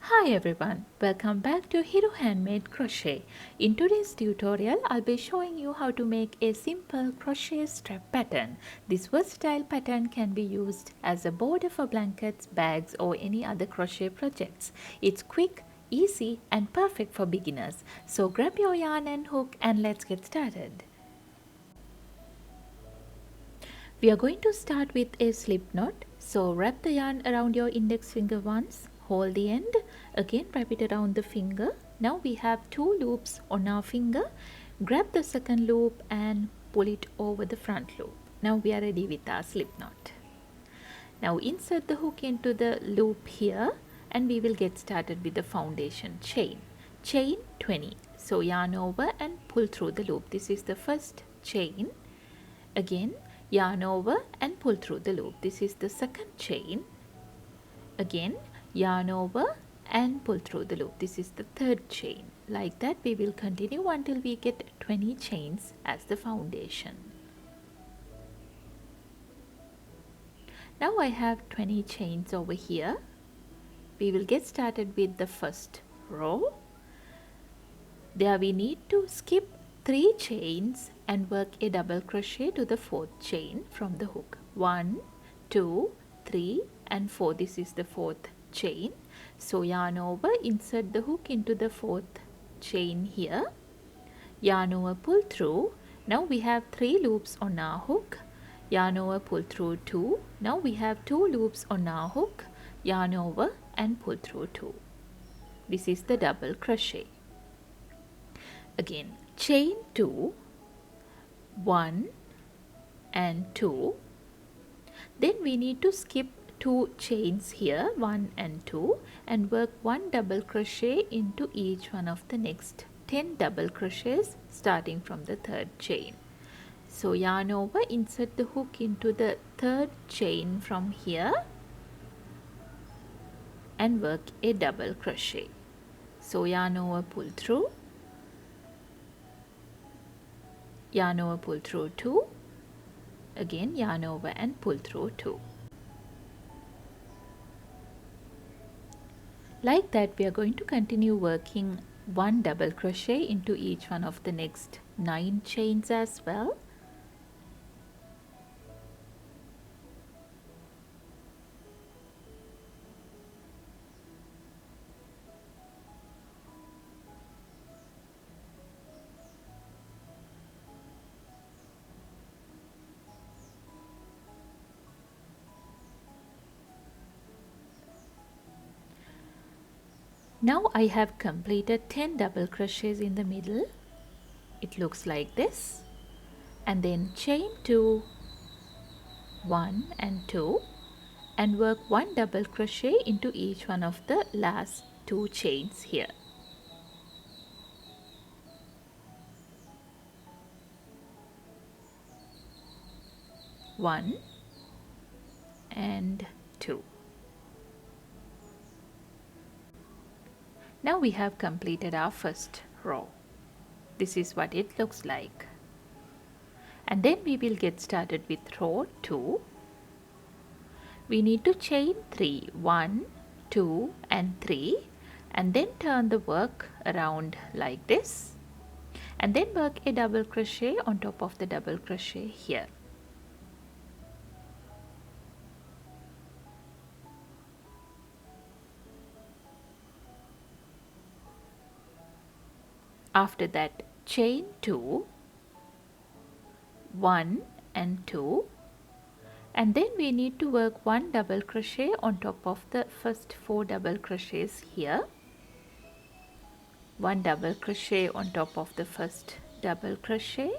Hi everyone, welcome back to Hero Handmade Crochet. In today's tutorial, I'll be showing you how to make a simple crochet strap pattern. This versatile pattern can be used as a border for blankets, bags or any other crochet projects. It's quick, easy and perfect for beginners. So grab your yarn and hook and let's get started. We are going to start with a slip knot. So wrap the yarn around your index finger once, hold the end, again wrap it around the finger. Now we have 2 loops on our finger. Grab the second loop and pull it over the front loop. Now we are ready with our slip knot. Now insert the hook into the loop here and we will get started with the foundation chain. Chain 20. So yarn over and pull through the loop. This is the first chain. Again yarn over and pull through the loop. This is the second chain. Again yarn over and pull through the loop. This is the third chain. Like that we will continue until we get 20 chains as the foundation. Now I have 20 chains over here. We will get started with the first row. There we need to skip 3 chains and work a double crochet to the 4th chain from the hook. 1, 2, 3 and 4. This is the 4th chain. So yarn over, insert the hook into the 4th chain here. Yarn over, pull through. Now we have 3 loops on our hook. Yarn over, pull through 2. Now we have 2 loops on our hook. Yarn over and pull through 2. This is the double crochet. Again chain 2, 1 and 2. Then we need to skip 2 chains here, 1 and 2, and work 1 double crochet into each one of the next 10 double crochets starting from the 3rd chain. So yarn over, insert the hook into the 3rd chain from here and work a double crochet. So yarn over, pull through. Yarn over, pull through 2. Again yarn over and pull through 2. Like that we are going to continue working 1 double crochet into each one of the next 9 chains as well. Now I have completed 10 double crochets in the middle. It looks like this. And then chain 2, 1 and 2 and work 1 double crochet into each one of the last 2 chains here. One and 2. Now we have completed our first row. This is what it looks like. And then we will get started with row 2. We need to chain 3, 1, 2 and 3 and then turn the work around like this and then work a double crochet on top of the double crochet here. After that chain 2, 1 and 2 and then we need to work 1 double crochet on top of the first 4 double crochets here. 1 double crochet on top of the first double crochet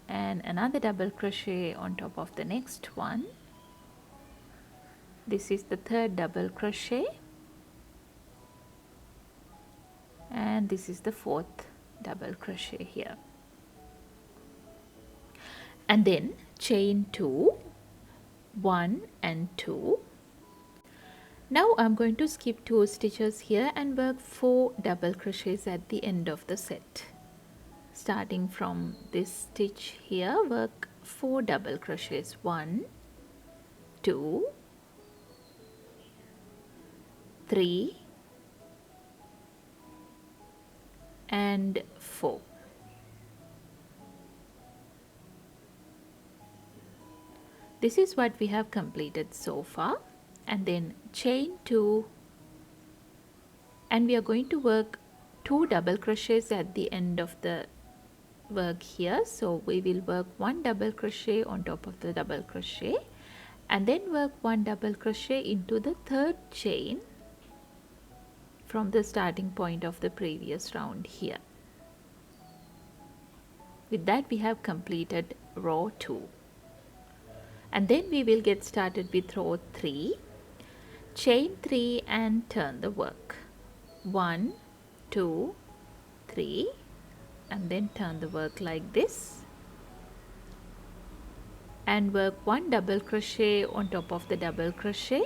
and another double crochet on top of the next one. This is the 3rd double crochet and this is the 4th double crochet here. And then chain 2, 1 and 2. Now I'm going to skip 2 stitches here and work 4 double crochets at the end of the set. Starting from this stitch here, work 4 double crochets. 1, 2, 3 and 4. This is what we have completed so far, and then chain 2, and we are going to work 2 double crochets at the end of the work here. So we will work 1 double crochet on top of the double crochet, and then work 1 double crochet into the third chain from the starting point of the previous round here. With that, we have completed row 2, and then we will get started with row 3. Chain 3 and turn the work. 1, 2, 3, and then turn the work like this, and work 1 double crochet on top of the double crochet.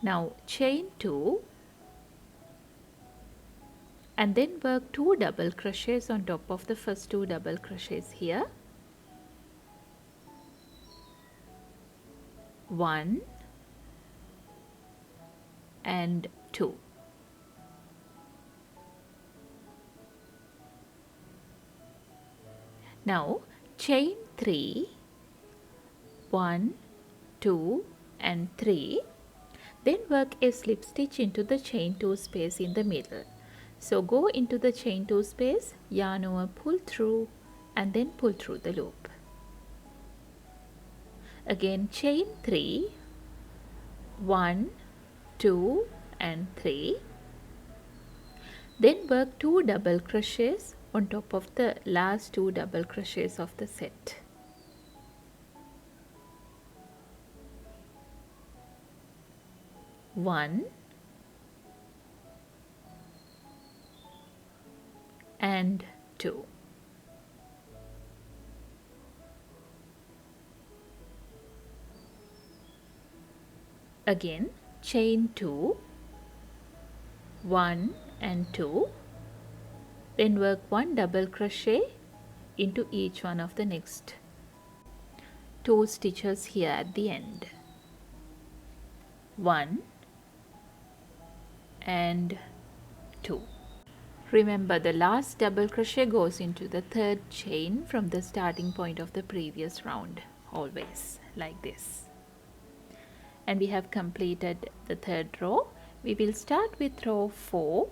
Now chain 2, and then work 2 double crochets on top of the first 2 double crochets here. 1 and 2. Now chain 3, 1, 2 and 3, then work a slip stitch into the chain 2 space in the middle. So go into the chain 2 space, yarn over, pull through, and then pull through the loop. Again chain 3, 1, 2 and 3, then work 2 double crochets on top of the last 2 double crochets of the set. One and 2. Again chain 2, 1 and 2, then work 1 double crochet into each one of the next 2 stitches here at the end. 1 and 2. Remember, the last double crochet goes into the third chain from the starting point of the previous round, always like this. And we have completed the third row. We will start with row 4.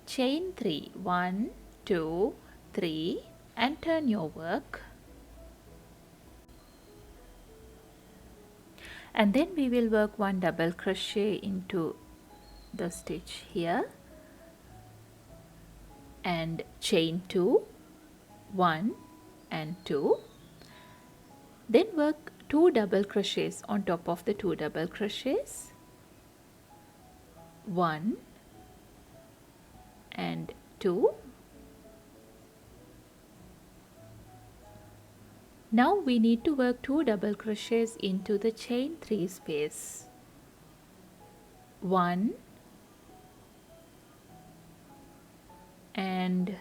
Chain 3, 1, 2, 3, and turn your work. And then we will work 1 double crochet into the stitch here, and chain 2, 1 and 2, then work 2 double crochets on top of the 2 double crochets, 1 and 2. Now we need to work 2 double crochets into the chain 3 space, 1 and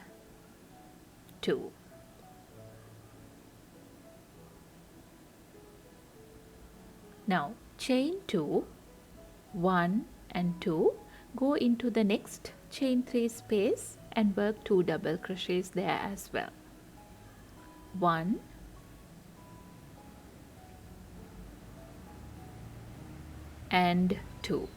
2. Now chain 2, 1 and 2, go into the next chain 3 space and work 2 double crochets there as well. 1 and 2.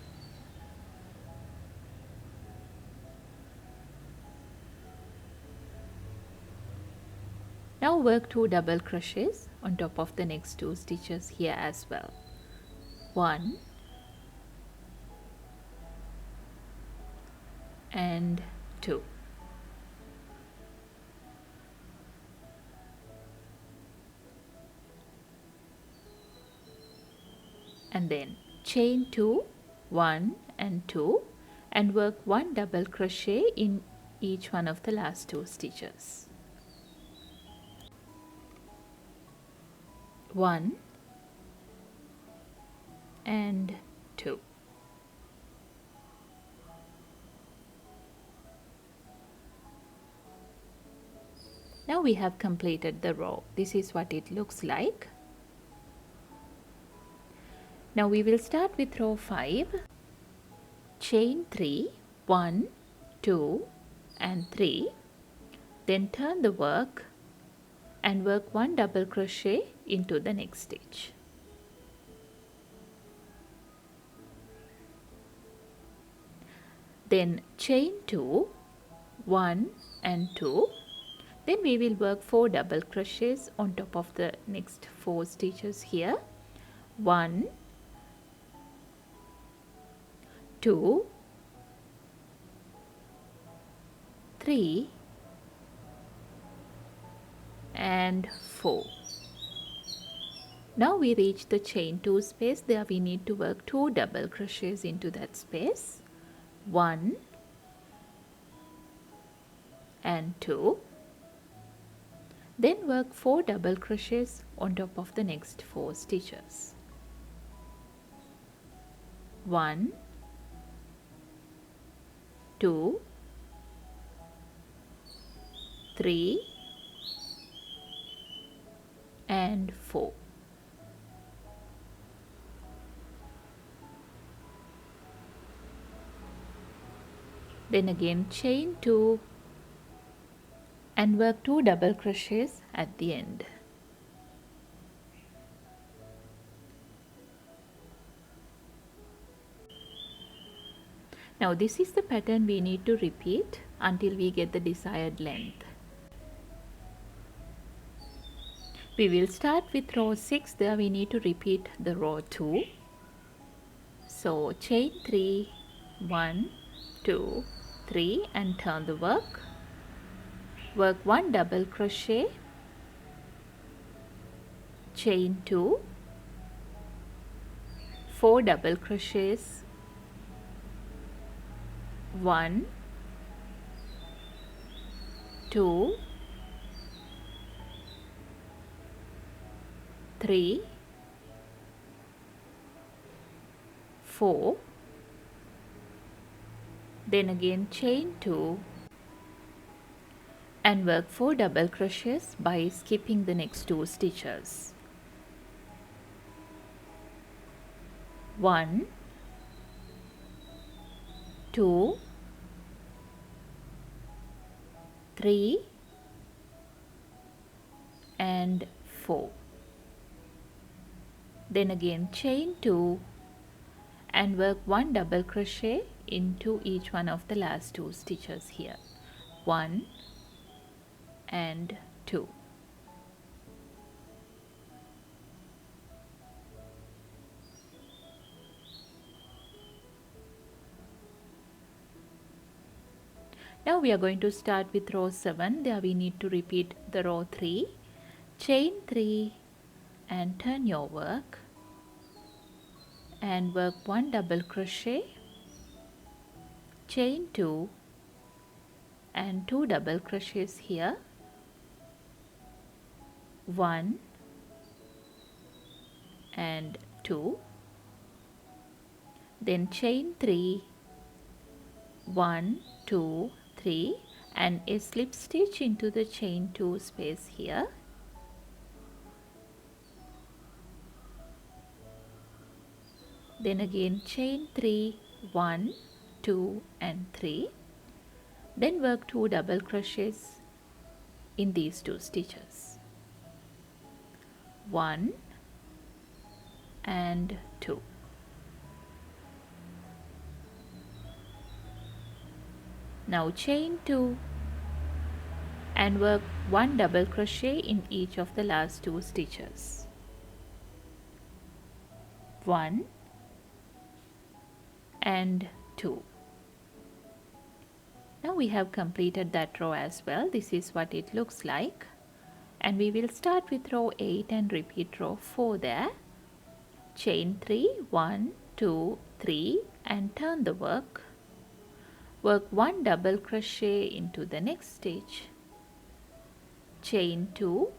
Now work 2 double crochets on top of the next 2 stitches here as well. 1 and 2. And then chain 2, 1 and 2, and work 1 double crochet in each one of the last 2 stitches. 1 and 2. Now we have completed the row. This is what it looks like. Now we will start with row 5. Chain 3, 1, 2 and 3. Then turn the work and work 1 double crochet into the next stitch. Then chain 2, 1 and 2. Then we will work 4 double crochets on top of the next 4 stitches here. 1, 2, 3 and 4. Now we reach the chain 2 space. There we need to work 2 double crochets into that space. 1 and 2. Then work 4 double crochets on top of the next 4 stitches. 1, 2, 3 and 4. Then again chain 2 and work 2 double crochets at the end. Now this is the pattern we need to repeat until we get the desired length. We will start with row 6. There we need to repeat the row 2. So chain 3, 1, 2, 3 and turn the work. Work 1 double crochet, chain 2, 4 double crochets, 1, 2, 3, 4. Then again chain 2 and work 4 double crochets by skipping the next 2 stitches. 1, 2, 3 and 4. Then again chain 2 and work 1 double crochet into each one of the last 2 stitches here. 1 and 2. Now we are going to start with row 7. There we need to repeat the row 3. Chain 3 and turn your work and work 1 double crochet, chain 2 and 2 double crochets here. 1 and 2. Then chain 3, 1, 2, 3 and a slip stitch into the chain 2 space here. Then again chain 3, 1, 2 and 3. Then work 2 double crochets in these 2 stitches. 1 and 2. Now chain 2 and work 1 double crochet in each of the last 2 stitches. 1 and 2. Now we have completed that row as well. This is what it looks like. And we will start with row 8 and repeat row 4 there. Chain 3, 1, 2, 3 and turn the work. Work 1 double crochet into the next stitch. Chain 2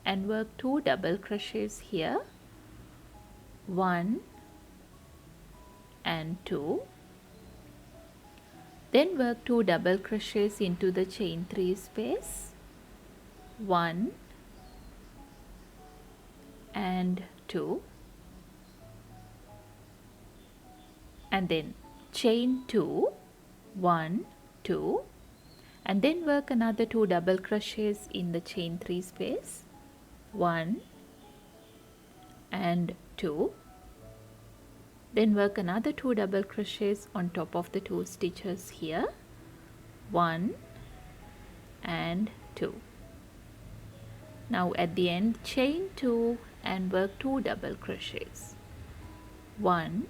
and work 2 double crochets here. 1 and 2. Then work 2 double crochets into the chain 3 space. 1 and 2. and then chain 2, 1, 2, and then work another 2 double crochets in the chain 3 space, 1 and 2, then work another 2 double crochets on top of the 2 stitches here, 1 and 2. Now at the end chain 2 and work 2 double crochets, 1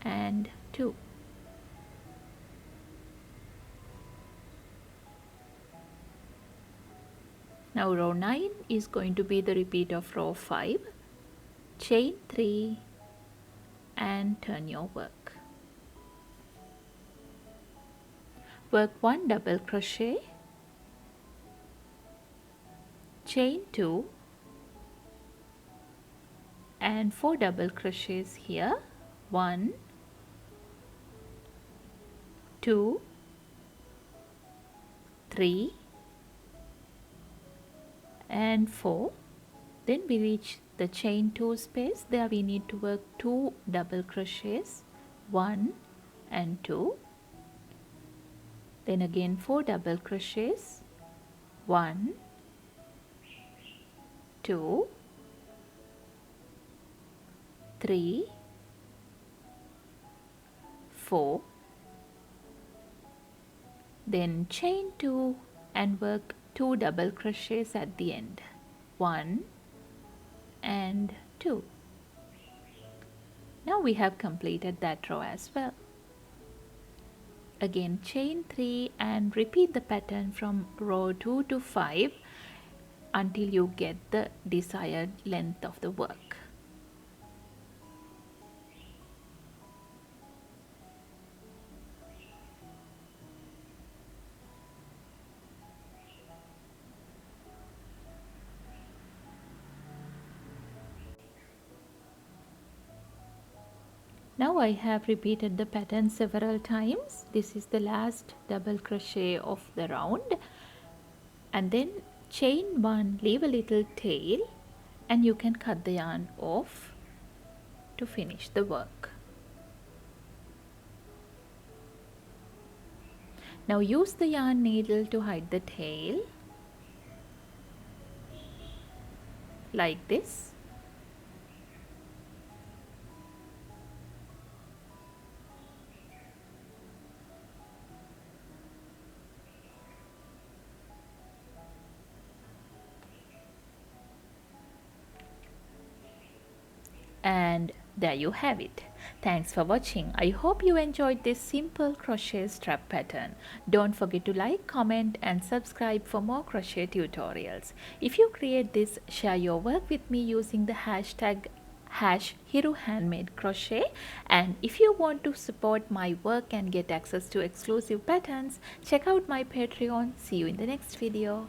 and 2. Now row 9 is going to be the repeat of row 5, chain 3 and turn your work. Work 1 double crochet, chain 2 and 4 double crochets here, 1, 2, 3 and 4. Then we reach the chain 2 space. There we need to work 2 double crochets, 1 and 2. Then again 4 double crochets, 1, 2, 3, 4. Then chain 2 and work 2 double crochets at the end, 1 and 2. Now we have completed that row as well. Again chain 3 and repeat the pattern from row 2 to 5 until you get the desired length of the work. Now I have repeated the pattern several times. This is the last double crochet of the round, and then chain 1, leave a little tail, and you can cut the yarn off to finish the work. Now use the yarn needle to hide the tail like this. And there you have it. Thanks for watching. I hope you enjoyed this simple crochet strap pattern. Don't forget to like, comment and subscribe for more crochet tutorials. If you create this, share your work with me using the hashtag #HiruHandmadeCrochet. And if you want to support my work and get access to exclusive patterns, check out my Patreon. See you in the next video.